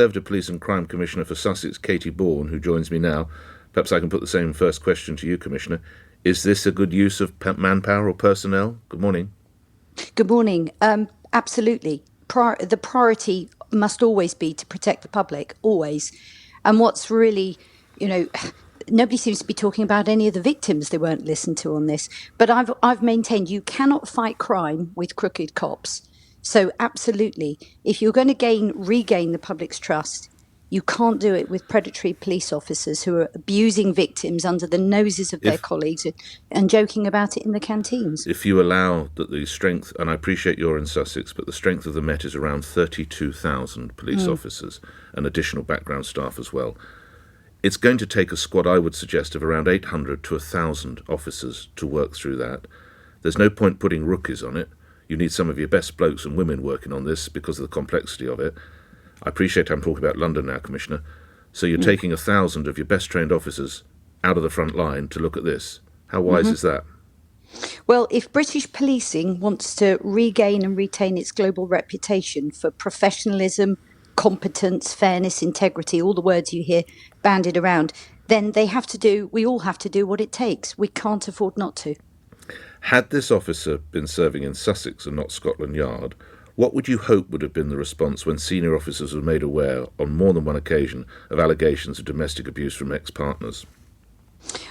Conservative Police and Crime Commissioner for Sussex, Katy Bourne, who joins me now. Perhaps I can put the same first question to you, Commissioner. Is this a good use of manpower or personnel? Good morning. Good morning. Absolutely. The priority must always be to protect the public, always. And what's really, nobody seems to be talking about any of the victims they weren't listened to on this. But I've maintained you cannot fight crime with crooked cops. So absolutely, if you're going to regain the public's trust, you can't do it with predatory police officers who are abusing victims under the noses of their colleagues and joking about it in the canteens. If you allow that the strength, and I appreciate you're in Sussex, but the strength of the Met is around 32,000 police officers and additional background staff as well. It's going to take a squad, I would suggest, of around 800 to 1,000 officers to work through that. There's no point putting rookies on it. You need some of your best blokes and women working on this because of the complexity of it. I appreciate I'm talking about London now, Commissioner. So you're taking 1,000 of your best trained officers out of the front line to look at this. How wise is that? Well, if British policing wants to regain and retain its global reputation for professionalism, competence, fairness, integrity, all the words you hear bandied around, then we all have to do what it takes. We can't afford not to. Had this officer been serving in Sussex and not Scotland Yard, what would you hope would have been the response when senior officers were made aware on more than one occasion of allegations of domestic abuse from ex-partners?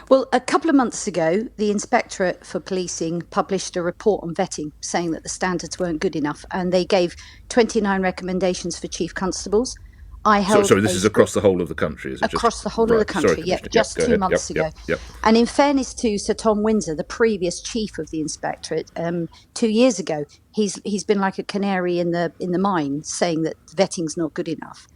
Well, a couple of months ago, the Inspectorate for Policing published a report on vetting saying that the standards weren't good enough, and they gave 29 recommendations for chief constables. This is across the whole of the country, is it? Across the whole of the country, just 2 months ago. And in fairness to Sir Tom Windsor, the previous chief of the Inspectorate, 2 years ago, he's been like a canary in the mine, saying that vetting's not good enough.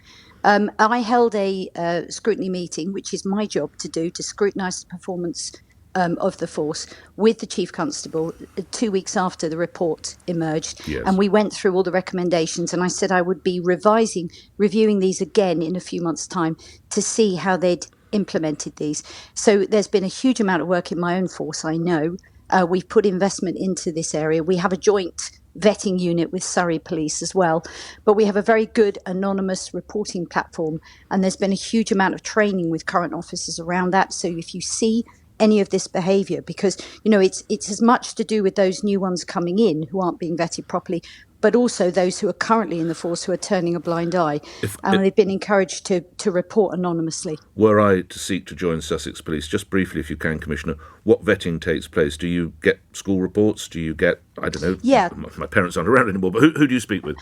I held a scrutiny meeting, which is my job to do, to scrutinise the performance of the force with the Chief Constable 2 weeks after the report emerged. Yes. And we went through all the recommendations, and I said I would be reviewing these again in a few months' time to see how they'd implemented these. So there's been a huge amount of work in my own force, I know. We've put investment into this area. We have a joint vetting unit with Surrey Police as well, but we have a very good anonymous reporting platform, and there's been a huge amount of training with current officers around that. So if you see any of this behaviour, because it's as much to do with those new ones coming in who aren't being vetted properly, but also those who are currently in the force who are turning a blind eye, and they've been encouraged to report anonymously. Were I to seek to join Sussex Police, just briefly if you can, Commissioner, what vetting takes place? Do you get school reports? Do you get, I don't know, my parents aren't around anymore, but who do you speak with?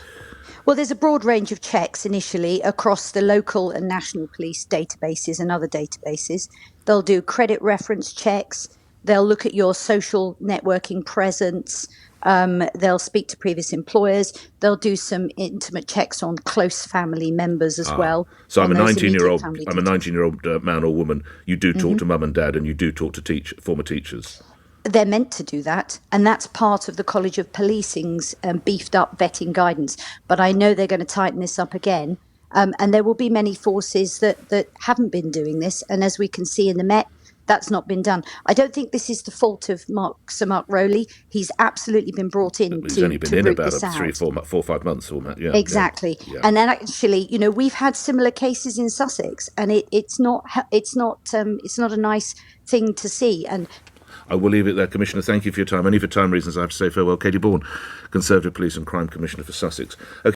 Well, there's a broad range of checks initially across the local and national police databases and other databases. They'll do credit reference checks. They'll look at your social networking presence. They'll speak to previous employers. They'll do some intimate checks on close family members as well. So I'm a 19-year-old. I'm a 19-year-old man or woman. You do talk to mum and dad, and you do talk to former teachers. They're meant to do that, and that's part of the College of Policing's beefed up vetting guidance. But I know they're going to tighten this up again, and there will be many forces that haven't been doing this. And as we can see in the Met, that's not been done. I don't think this is the fault of Sir Mark Rowley. He's absolutely been brought in He's to only been in root about this out. 3, 4, 5 months. Exactly. Yeah. And then actually, we've had similar cases in Sussex, and it's not a nice thing to see. And I will leave it there, Commissioner. Thank you for your time. Only for time reasons, I have to say farewell. Katy Bourne, Conservative Police and Crime Commissioner for Sussex. Okay.